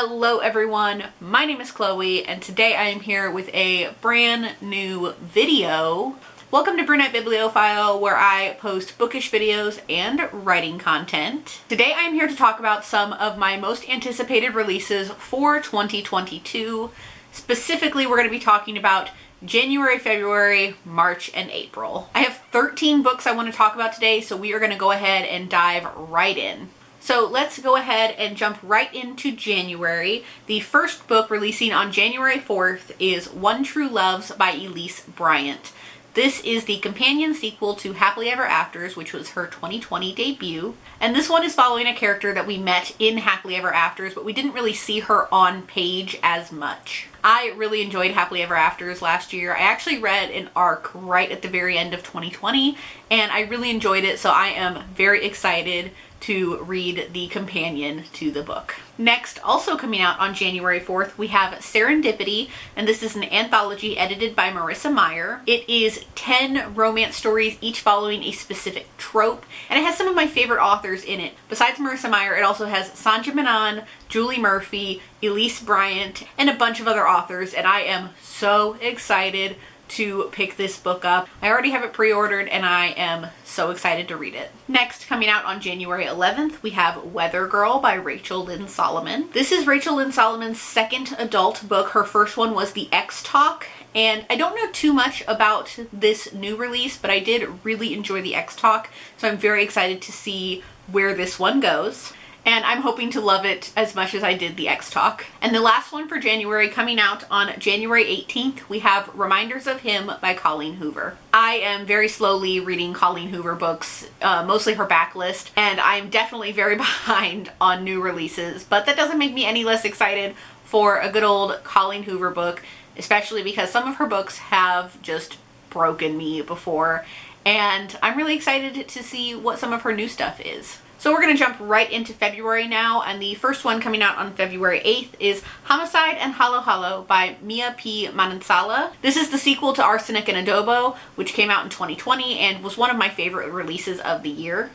Hello everyone, my name is Chloe and today I am here with a brand new video. Welcome to Brunette Bibliophile, where I post bookish videos and writing content. Today I am here to talk about some of my most anticipated releases for 2022. Specifically, we're going to be talking about January, February, March, and April. I have 13 books I want to talk about today, so we are going to go ahead and dive right in. So let's go ahead and jump right into January. The first book releasing on January 4th is One True Loves by Elise Bryant. This is the companion sequel to Happily Ever Afters, which was her 2020 debut. And this one is following a character that we met in Happily Ever Afters, but we didn't really see her on page as much. I really enjoyed Happily Ever Afters last year. I actually read an arc right at the very end of 2020, and I really enjoyed it, so I am very excited to read the companion to the book. Next, also coming out on January 4th, we have Serendipity, and this is an anthology edited by Marissa Meyer. It is 10 romance stories, each following a specific trope, and it has some of my favorite authors in it. Besides Marissa Meyer, it also has Sanjay Menon, Julie Murphy, Elise Bryant, and a bunch of other authors, and I am so excited to pick this book up. I already have it pre-ordered and I am so excited to read it. Next, coming out on January 11th, we have Weather Girl by Rachel Lynn Solomon. This is Rachel Lynn Solomon's second adult book. Her first one was The X Talk, and I don't know too much about this new release, but I did really enjoy The X Talk, so I'm very excited to see where this one goes. And I'm hoping to love it as much as I did The X Talk. And the last one for January, coming out on January 18th, we have Reminders of Him by Colleen Hoover. I am very slowly reading Colleen Hoover books, mostly her backlist, and I'm definitely very behind on new releases, but that doesn't make me any less excited for a good old Colleen Hoover book, especially because some of her books have just broken me before, and I'm really excited to see what some of her new stuff is. So we're going to jump right into February now, and the first one coming out on February 8th is Homicide and Halo Halo by Mia P. Manansala. This is the sequel to Arsenic and Adobo, which came out in 2020 and was one of my favorite releases of the year.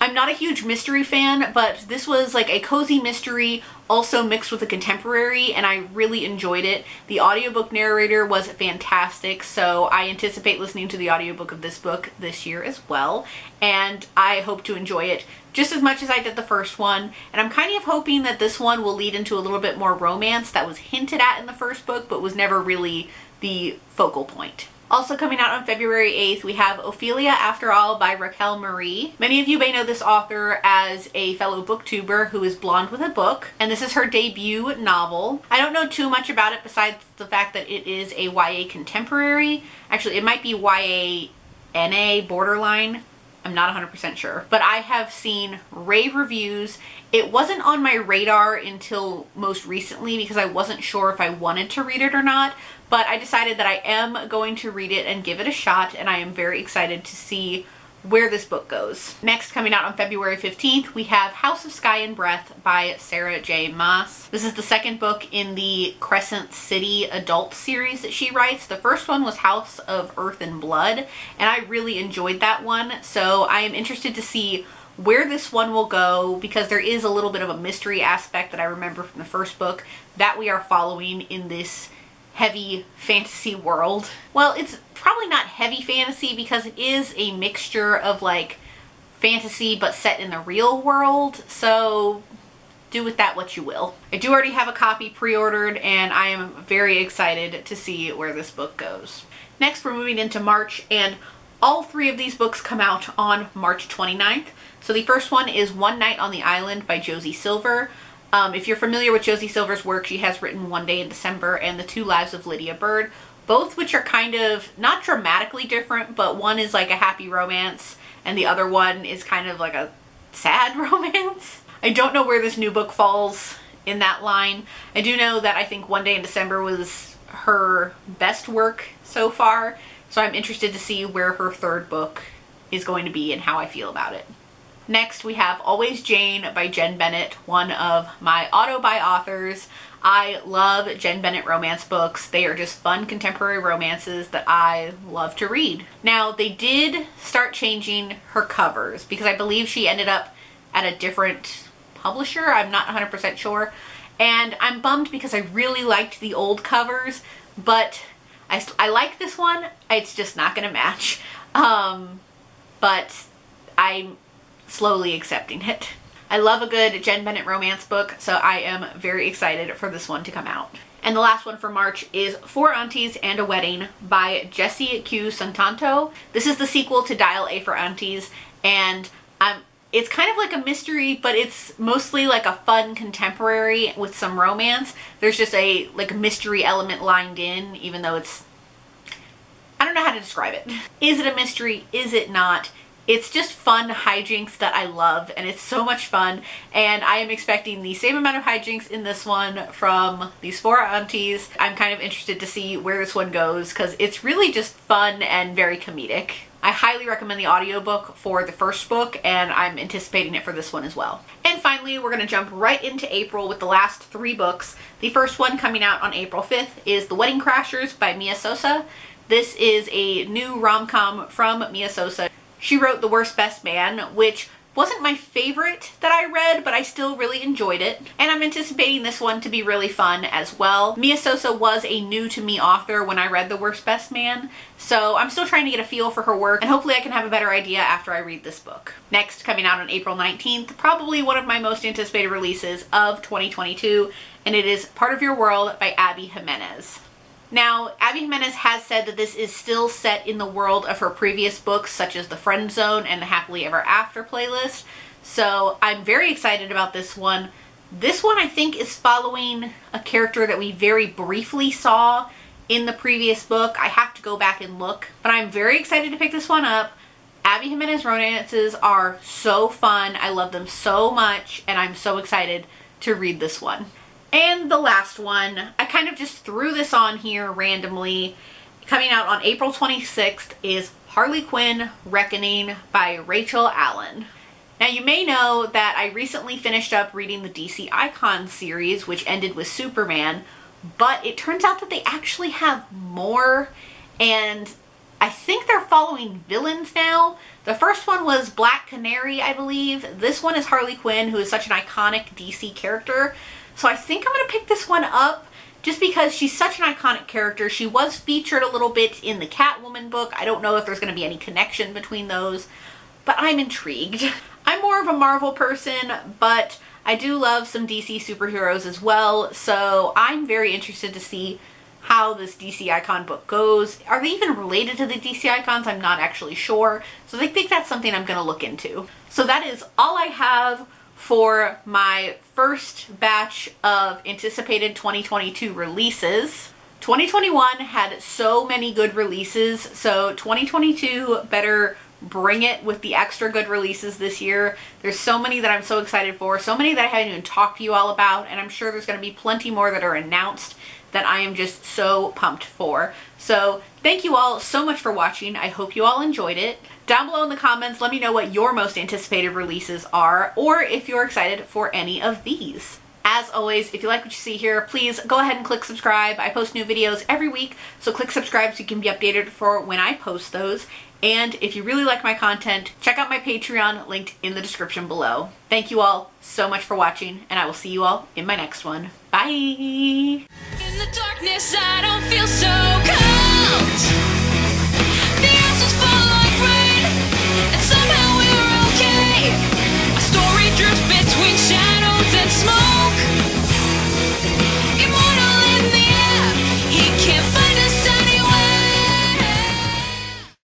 I'm not a huge mystery fan, but this was like a cozy mystery also mixed with a contemporary, and I really enjoyed it. The audiobook narrator was fantastic, so I anticipate listening to the audiobook of this book this year as well, and I hope to enjoy it just as much as I did the first one. And I'm kind of hoping that this one will lead into a little bit more romance that was hinted at in the first book but was never really the focal point. Also coming out on February 8th, we have Ophelia After All by Raquel Marie. Many of you may know this author as a fellow booktuber who is blonde with a book, and this is her debut novel. I don't know too much about it besides the fact that it is a YA contemporary. Actually, it might be YA NA borderline. I'm not 100% sure, but I have seen rave reviews. It wasn't on my radar until most recently because I wasn't sure if I wanted to read it or not, but I decided that I am going to read it and give it a shot, and I am very excited to see where this book goes. Next, coming out on February 15th, we have House of Sky and Breath by Sarah J. Maas. This is the second book in the Crescent City adult series that she writes. The first one was House of Earth and Blood, and I really enjoyed that one, so I am interested to see where this one will go, because there is a little bit of a mystery aspect that I remember from the first book that we are following in this heavy fantasy world. Well, it's probably not heavy fantasy because it is a mixture of like fantasy but set in the real world, so do with that what you will. I do already have a copy pre-ordered, and I am very excited to see where this book goes. Next, we're moving into March, and all three of these books come out on March 29th. So the first one is One Night on the Island by Josie Silver. If you're familiar with Josie Silver's work, she has written One Day in December and The Two Lives of Lydia Bird, both which are kind of not dramatically different, but one is like a happy romance and the other one is kind of like a sad romance. I don't know where this new book falls in that line. I do know that I think One Day in December was her best work so far, so I'm interested to see where her third book is going to be and how I feel about it. Next, we have Always Jane by Jen Bennett, one of my auto-buy authors. I love Jen Bennett romance books. They are just fun contemporary romances that I love to read. Now, they did start changing her covers because I believe she ended up at a different publisher. I'm not 100% sure. and I'm bummed because I really liked the old covers, but I like this one. It's just not gonna match. But I'm slowly accepting it. I love a good Jen Bennett romance book, so I am very excited for this one to come out. And the last one for March is Four Aunties and a Wedding by Jessie Q. Santanto. This is the sequel to Dial A for Aunties, and it's kind of like a mystery, but it's mostly like a fun contemporary with some romance. There's just a mystery element lined in, even though it's, I don't know how to describe it. Is it a mystery? Is it not? It's just fun hijinks that I love, and it's so much fun, and I am expecting the same amount of hijinks in this one from these four aunties. I'm kind of interested to see where this one goes because it's really just fun and very comedic. I highly recommend the audiobook for the first book, and I'm anticipating it for this one as well. And finally, we're going to jump right into April with the last 3 books. The first one coming out on April 5th is The Wedding Crashers by Mia Sosa. This is a new rom-com from Mia Sosa. She wrote The Worst Best Man, which wasn't my favorite that I read, but I still really enjoyed it. And I'm anticipating this one to be really fun as well. Mia Sosa was a new to me author when I read The Worst Best Man, so I'm still trying to get a feel for her work, and hopefully I can have a better idea after I read this book. Next, coming out on April 19th, probably one of my most anticipated releases of 2022, and it is Part of Your World by Abby Jimenez. Now, Abby Jimenez has said that this is still set in the world of her previous books, such as The Friend Zone and the Happily Ever After playlist, so I'm very excited about this one. This one, I think, is following a character that we very briefly saw in the previous book. I have to go back and look, but I'm very excited to pick this one up. Abby Jimenez romances are so fun. I love them so much, and I'm so excited to read this one. And the last one, I kind of just threw this on here randomly. Coming out on April 26th is Harley Quinn Reckoning by Rachel Allen. Now, you may know that I recently finished up reading the DC Icons series, which ended with Superman, but it turns out that they actually have more, and I think they're following villains now. The first one was Black Canary, I believe. This one is Harley Quinn, who is such an iconic DC character. So I think I'm going to pick this one up just because she's such an iconic character. She was featured a little bit in the Catwoman book. I don't know if there's going to be any connection between those, but I'm intrigued. I'm more of a Marvel person, but I do love some DC superheroes as well, so I'm very interested to see how this DC Icon book goes. Are they even related to the DC Icons? I'm not actually sure, so I think that's something I'm going to look into. So that is all I have for my first batch of anticipated 2022 releases. 2021 had so many good releases, so 2022 better bring it with the extra good releases this year. There's so many that I'm so excited for, so many that I haven't even talked to you all about, and I'm sure there's going to be plenty more that are announced that I am just so pumped for. So thank you all so much for watching. I hope you all enjoyed it. Down below in the comments, let me know what your most anticipated releases are, or if you're excited for any of these. As always, if you like what you see here, please go ahead and click subscribe. I post new videos every week, so click subscribe so you can be updated for when I post those. And if you really like my content, check out my Patreon linked in the description below. Thank you all so much for watching, and I will see you all in my next one. Bye! In the darkness, I don't feel so cold. The answers fall like rain, and somehow we're okay. A story drifts between shadows and smoke.